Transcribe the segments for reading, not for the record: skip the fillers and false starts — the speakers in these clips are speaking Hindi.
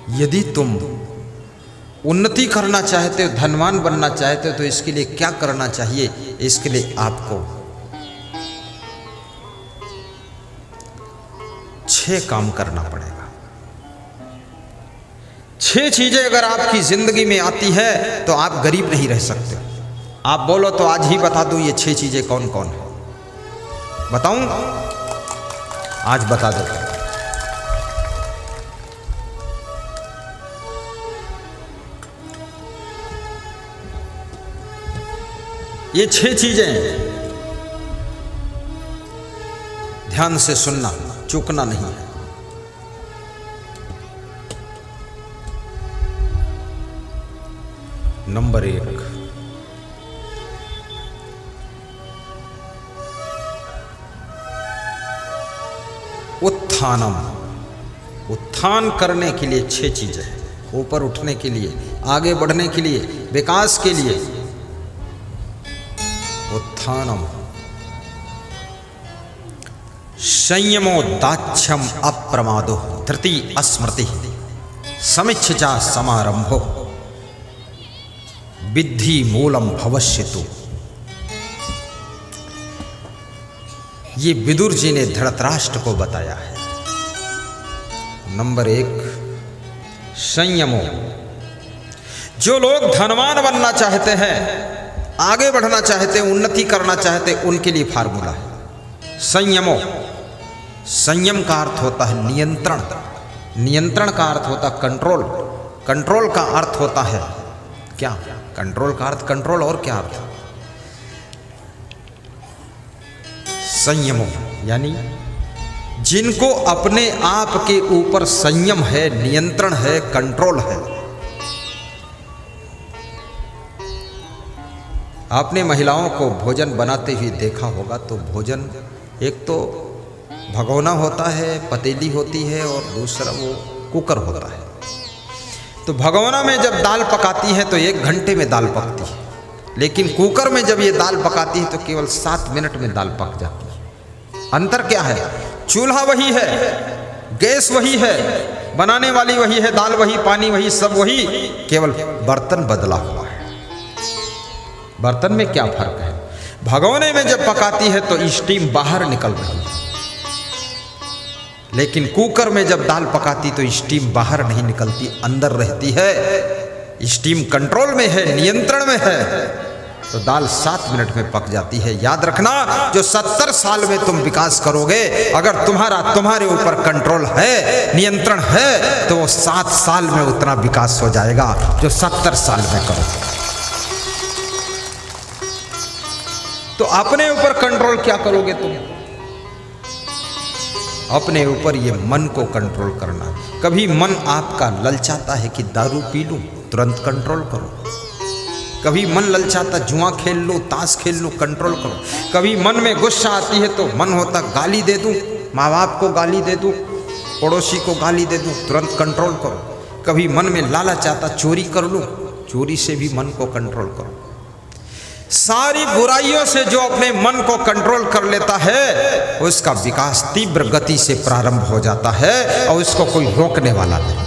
यदि तुम उन्नति करना चाहते हो, धनवान बनना चाहते हो, तो इसके लिए क्या करना चाहिए? इसके लिए आपको 6 काम करना पड़ेगा। 6 चीजें अगर आपकी जिंदगी में आती है तो आप गरीब नहीं रह सकते। आप बोलो तो आज ही बता दूं ये 6 चीजें कौन कौन है। बताऊं? आज बता देता हूं। ये 6 चीजें ध्यान से सुनना, चूकना नहीं है। नंबर 1, उत्थानम। उत्थान करने के लिए 6 चीजें हैं। ऊपर उठने के लिए, आगे बढ़ने के लिए, विकास के लिए। उत्थानम। संयमो दाक्ष्यम अप्रमादो धृति अस्मृति समिच्छा समारंभो विद्धि मूलम भविष्यतु। ये विदुर जी ने धृतराष्ट्र को बताया है। नंबर 1, संयमो। जो लोग धनवान बनना चाहते हैं, आगे बढ़ना चाहते हैं, उन्नति करना चाहते हैं, उनके लिए फार्मूला है संयमो। संयम का अर्थ होता है नियंत्रण। नियंत्रण का अर्थ होता है कंट्रोल। कंट्रोल का अर्थ होता है क्या? कंट्रोल का अर्थ कंट्रोल, और क्या अर्थ? संयमो यानी जिनको अपने आप के ऊपर संयम है, नियंत्रण है, कंट्रोल है। आपने महिलाओं को भोजन बनाते हुए देखा होगा, तो भोजन एक तो भगोना होता है, पतीली होती है, और दूसरा वो कुकर होता है। तो भगोना में जब दाल पकाती है तो 1 घंटे में दाल पकती है, लेकिन कुकर में जब ये दाल पकाती है तो केवल 7 मिनट में दाल पक जाती है। अंतर क्या है? चूल्हा वही है, गैस वही है, बनाने वाली वही है, दाल वही, पानी वही, सब वही, केवल बर्तन बदला हुआ है। बर्तन में क्या फर्क है? भगोने में जब पकाती है तो स्टीम बाहर निकल रही है, लेकिन कुकर में जब दाल पकाती तो स्टीम बाहर नहीं निकलती, अंदर रहती है। स्टीम कंट्रोल में है, नियंत्रण में है, तो दाल 7 मिनट में पक जाती है। याद रखना, जो 70 साल में तुम विकास करोगे, अगर तुम्हारे ऊपर कंट्रोल है, नियंत्रण है, तो वो 7 साल में उतना विकास हो जाएगा जो 70 साल में करोगे। तो अपने ऊपर कंट्रोल क्या करोगे तुम? अपने ऊपर ये मन को कंट्रोल करना। कभी मन आपका ललचाता है कि दारू पी लूं, तुरंत कंट्रोल करो। कभी मन ललचाता जुआ खेल लूं, ताश खेल लूं, कंट्रोल करो। कभी मन में गुस्सा आती है तो मन होता गाली दे दूं, माँ बाप को गाली दे दूं, पड़ोसी को गाली दे दूं, तुरंत कंट्रोल करो। कभी मन में लालच आता चोरी कर लूं, चोरी से भी मन को कंट्रोल करो। सारी बुराइयों से जो अपने मन को कंट्रोल कर लेता है, उसका विकास तीव्र गति से प्रारंभ हो जाता है और उसको कोई रोकने वाला नहीं।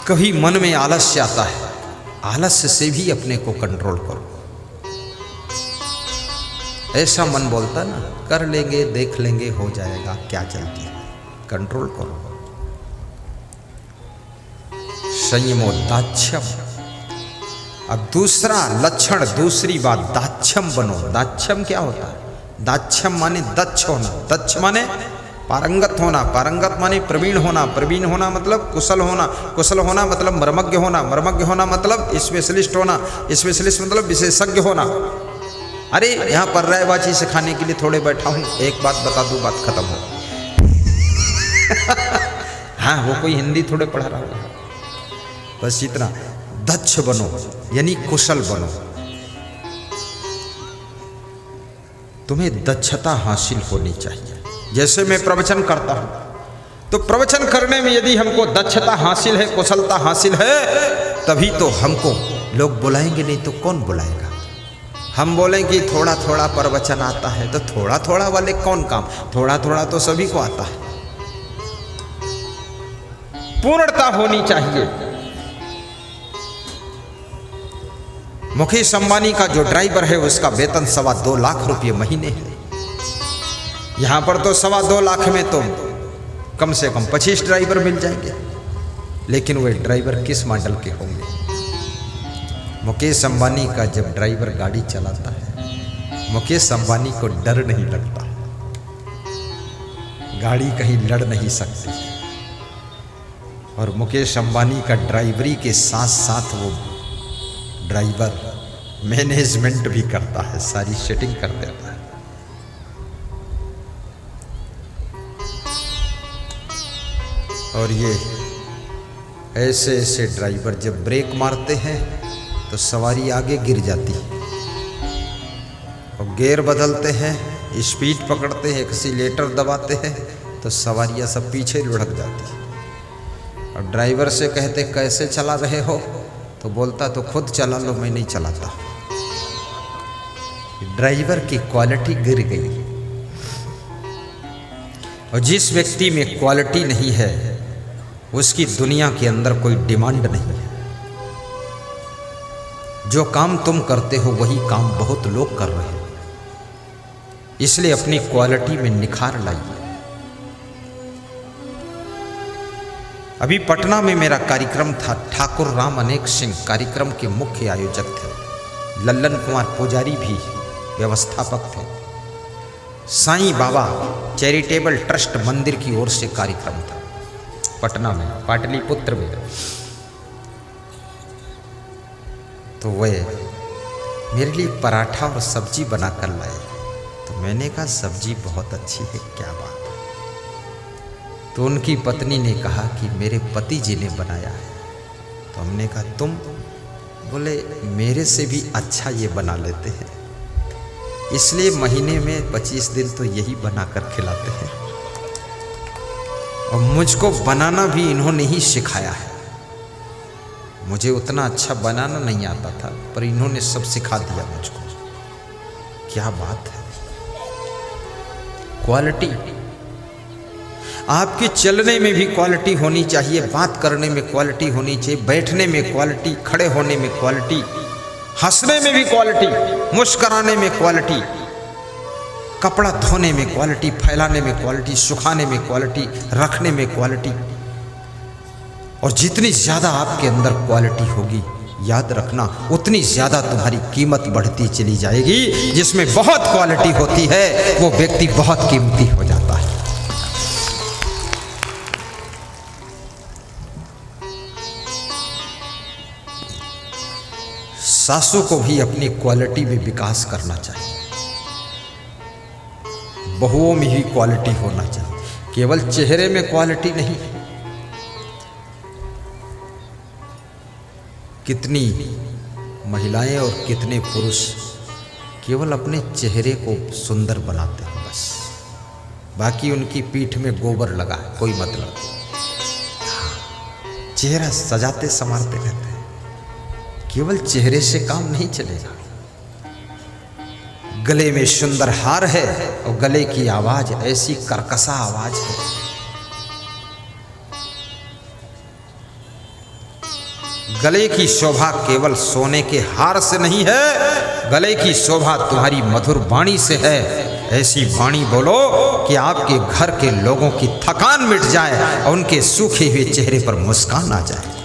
कभी मन में आलस्य आता है, आलस्य से भी अपने को कंट्रोल करो। ऐसा मन बोलता ना, कर लेंगे, देख लेंगे, हो जाएगा, क्या चलती है, कंट्रोल करो। संयमो दाक्ष्यम। अब दूसरा लक्षण, दूसरी बात, दाक्ष्यम बनो। दाक्ष्यम क्या होता है? दाक्ष्यम माने दक्ष होना। दक्ष माने पारंगत होना, पारंगत माने प्रवीण होना, प्रवीण होना मतलब कुशल होना, कुशल होना मतलब मर्मज्ञ होना, मर्मज्ञ होना मतलब स्पेशलिस्ट होना, स्पेशलिस्ट मतलब विशेषज्ञ होना। अरे यहाँ पर रायबाजी सिखाने के लिए थोड़े बैठा हूँ, एक बात बता दूँ, बात खत्म हो। हाँ, वो कोई हिंदी थोड़े पढ़ा रहा है, बस इतना। दक्ष बनो यानी कुशल बनो। तुम्हें दक्षता हासिल होनी चाहिए। जैसे मैं प्रवचन करता हूं, तो प्रवचन करने में यदि हमको दक्षता हासिल है, कुशलता हासिल है, तभी तो हमको लोग बुलाएंगे, नहीं तो कौन बुलाएगा। हम बोलेंगे थोड़ा थोड़ा प्रवचन आता है, तो थोड़ा थोड़ा वाले कौन काम, थोड़ा थोड़ा तो सभी को आता है। पूर्णता होनी चाहिए। मुकेश अंबानी का जो ड्राइवर है उसका वेतन 2.25 लाख रुपये महीने है। यहां पर तो 2.25 लाख में तो कम से कम 25 ड्राइवर मिल जाएंगे, लेकिन वे ड्राइवर किस मॉडल के होंगे? मुकेश अंबानी का जब ड्राइवर गाड़ी चलाता है, मुकेश अंबानी को डर नहीं लगता, गाड़ी कहीं लड़ नहीं सकती। और मुकेश अंबानी का ड्राइवरी के साथ साथ वो ड्राइवर मैनेजमेंट भी करता है, सारी सेटिंग कर देता है। और ये ऐसे ऐसे ड्राइवर जब ब्रेक मारते हैं तो सवारी आगे गिर जाती है, और गियर बदलते हैं, स्पीड पकड़ते हैं, एक्सीलेटर दबाते हैं तो सवारियां सब पीछे लुढ़क जाती है। और ड्राइवर से कहते कैसे चला रहे हो, तो बोलता तो खुद चला लो, मैं नहीं चलाता। ड्राइवर की क्वालिटी गिर गई। और जिस व्यक्ति में क्वालिटी नहीं है उसकी दुनिया के अंदर कोई डिमांड नहीं है। जो काम तुम करते हो वही काम बहुत लोग कर रहे हैं, इसलिए अपनी क्वालिटी में निखार लाइए। अभी पटना में मेरा कार्यक्रम था, ठाकुर राम अनेक सिंह कार्यक्रम के मुख्य आयोजक थे, लल्लन कुमार पुजारी भी व्यवस्थापक थे। साईं बाबा चैरिटेबल ट्रस्ट मंदिर की ओर से कार्यक्रम था पटना में, पाटलिपुत्र में। तो वे मेरे लिए पराठा और सब्जी बनाकर लाए, तो मैंने कहा सब्जी बहुत अच्छी है, क्या बात है। तो उनकी पत्नी ने कहा कि मेरे पति जी ने बनाया है। तो हमने कहा तुम? बोले मेरे से भी अच्छा ये बना लेते हैं, इसलिए महीने में 25 दिन तो यही बनाकर खिलाते हैं। और मुझको बनाना भी इन्होंने ही सिखाया है। मुझे उतना अच्छा बनाना नहीं आता था, पर इन्होंने सब सिखा दिया मुझको। क्या बात है। क्वालिटी, आपके चलने में भी क्वालिटी होनी चाहिए, बात करने में क्वालिटी होनी चाहिए, बैठने में क्वालिटी, खड़े होने में क्वालिटी, हंसने में भी क्वालिटी, मुस्कुराने में क्वालिटी, कपड़ा धोने में क्वालिटी, फैलाने में क्वालिटी, सुखाने में क्वालिटी, रखने में क्वालिटी। और जितनी ज़्यादा आपके अंदर क्वालिटी होगी, याद रखना उतनी ज़्यादा तुम्हारी कीमत बढ़ती चली जाएगी। जिसमें बहुत क्वालिटी होती है वो व्यक्ति बहुत कीमती हो जाता है। सासू को भी अपनी क्वालिटी में विकास करना चाहिए, बहुओं में ही क्वालिटी होना चाहिए, केवल चेहरे में क्वालिटी नहीं। कितनी महिलाएं और कितने पुरुष केवल अपने चेहरे को सुंदर बनाते हैं बस, बाकी उनकी पीठ में गोबर लगा है, कोई मतलब। चेहरा सजाते संवारते रहते हैं, केवल चेहरे से काम नहीं चलेगा। गले में सुंदर हार है और गले की आवाज ऐसी कर्कशा आवाज है, गले की शोभा केवल सोने के हार से नहीं है, गले की शोभा तुम्हारी मधुर वाणी से है। ऐसी वाणी बोलो कि आपके घर के लोगों की थकान मिट जाए और उनके सूखे हुए चेहरे पर मुस्कान आ जाए।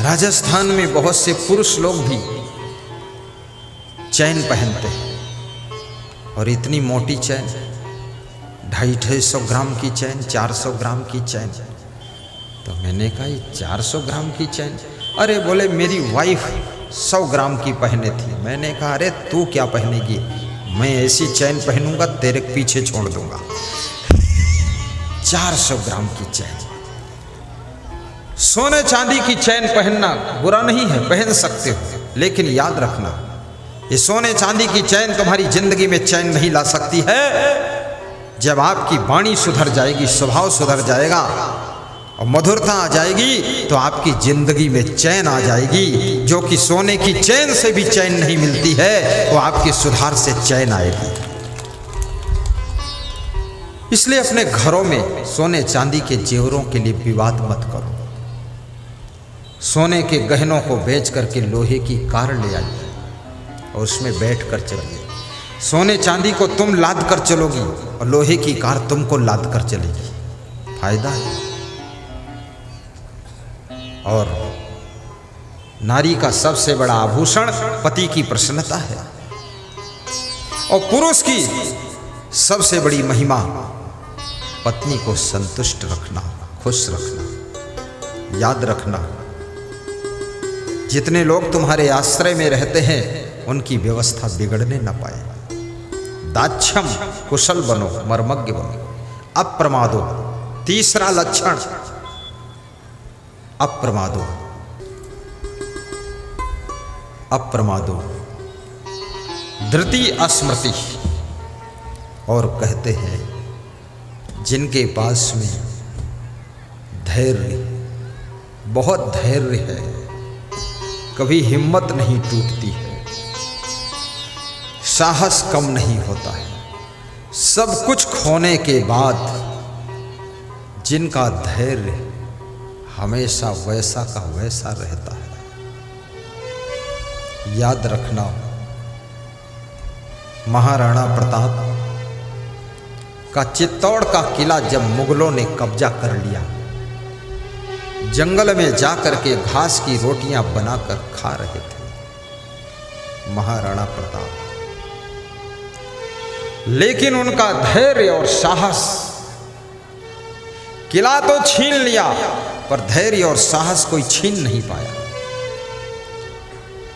राजस्थान में बहुत से पुरुष लोग भी चैन पहनते हैं, और इतनी मोटी चैन, 250-250 ग्राम की चैन, 400 ग्राम की चैन। तो मैंने कहा ये 400 ग्राम की चैन? अरे बोले मेरी वाइफ 100 ग्राम की पहने थी। मैंने कहा अरे तू क्या पहनेगी, मैं ऐसी चैन पहनूंगा तेरे पीछे छोड़ दूंगा। 400 ग्राम की चैन। सोने चांदी की चैन पहनना बुरा नहीं है, पहन सकते हो, लेकिन याद रखना ये सोने चांदी की चैन तुम्हारी जिंदगी में चैन नहीं ला सकती है। जब आपकी वाणी सुधर जाएगी, स्वभाव सुधर जाएगा और मधुरता आ जाएगी, तो आपकी जिंदगी में चैन आ जाएगी। जो कि सोने की चैन से भी चैन नहीं मिलती है, वो आपके सुधार से चैन आएगी। इसलिए अपने घरों में सोने चांदी के जेवरों के लिए विवाद मत करो। सोने के गहनों को बेच करके लोहे की कार ले आइए और उसमें बैठ कर चलिए। सोने चांदी को तुम लाद कर चलोगी और लोहे की कार तुमको लाद कर चलेगी, फायदा है। और नारी का सबसे बड़ा आभूषण पति की प्रसन्नता है और पुरुष की सबसे बड़ी महिमा पत्नी को संतुष्ट रखना, खुश रखना। याद रखना, जितने लोग तुम्हारे आश्रय में रहते हैं उनकी व्यवस्था बिगड़ने न पाए। दाक्षम, कुशल बनो, मर्मज्ञ बनो। अप्रमादो, तीसरा लक्षण अप्रमादो। अप्रमादो, धृति अस्मृति। और कहते हैं जिनके पास में धैर्य, बहुत धैर्य है, कभी हिम्मत नहीं टूटती है, साहस कम नहीं होता है, सब कुछ खोने के बाद जिनका धैर्य हमेशा वैसा का वैसा रहता है। याद रखना, महाराणा प्रताप का चित्तौड़ का किला जब मुगलों ने कब्जा कर लिया, जंगल में जाकर के घास की रोटियां बनाकर खा रहे थे महाराणा प्रताप। लेकिन उनका धैर्य और साहस, किला तो छीन लिया पर धैर्य और साहस कोई छीन नहीं पाया।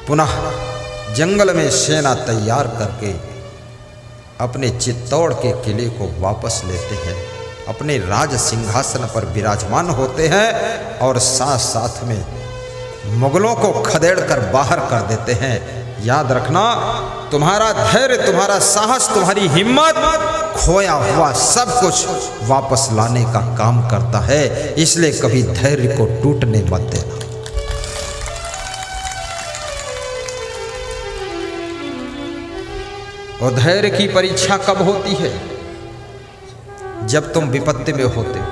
पुनः जंगल में सेना तैयार करके अपने चित्तौड़ के किले को वापस लेते हैं, अपने राज सिंहासन पर विराजमान होते हैं और साथ साथ में मुगलों को खदेड़ कर बाहर कर देते हैं। याद रखना, तुम्हारा धैर्य, तुम्हारा साहस, तुम्हारी हिम्मत खोया हुआ सब कुछ वापस लाने का काम करता है। इसलिए कभी धैर्य को टूटने मत देना। और धैर्य की परीक्षा कब होती है? जब तुम विपत्ति में होते हो।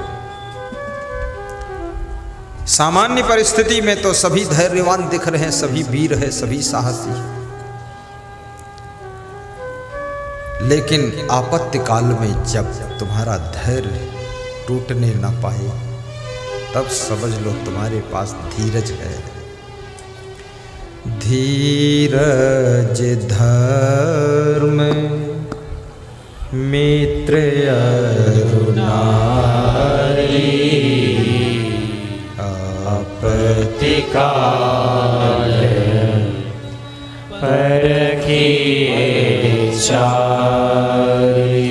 सामान्य परिस्थिति में तो सभी धैर्यवान दिख रहे हैं, सभी वीर हैं, सभी साहसी हैं। लेकिन आपत्ति काल में जब तुम्हारा धैर्य टूटने न पाए, तब समझ लो तुम्हारे पास धीरज है। धीरज धर्म मित्र अरु नारी, आपत्ति काल परखिए चारी।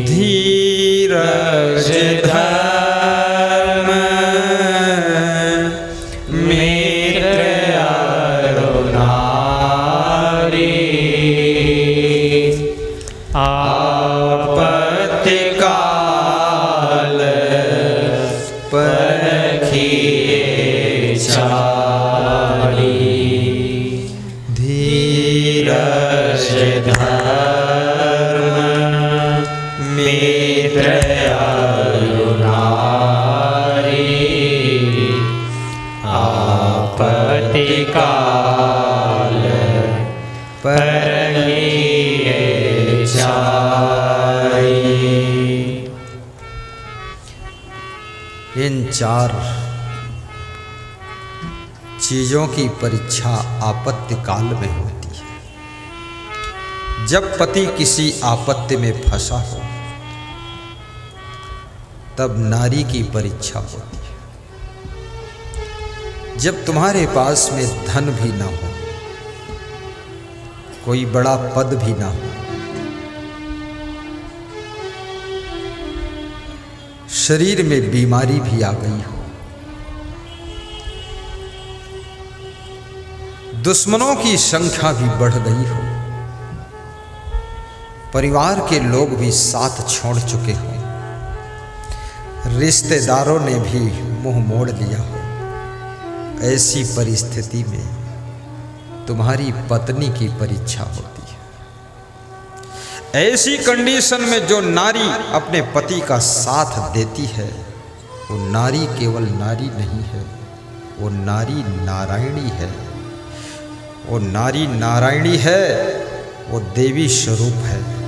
धीरज धर्म मित्र अरु नारी, आपत्ति काल परखिए चारी। धीरज धर्म मित्र अरु नारी, आपत्ति काल परखिए चारी। इन चार चीजों की परीक्षा आपत्ति काल में होती है। जब पति किसी आपत्ति में फंसा हो, तब नारी की परीक्षा होती है। जब तुम्हारे पास में धन भी ना हो, कोई बड़ा पद भी ना हो, शरीर में बीमारी भी आ गई हो, दुश्मनों की संख्या भी बढ़ गई हो, परिवार के लोग भी साथ छोड़ चुके हो, रिश्तेदारों ने भी मुंह मोड़ लिया हो, ऐसी परिस्थिति में तुम्हारी पत्नी की परीक्षा होती है। ऐसी कंडीशन में जो नारी अपने पति का साथ देती है वो नारी केवल नारी नहीं है, वो नारी नारायणी है। वो नारी नारायणी है, वो देवी स्वरूप है।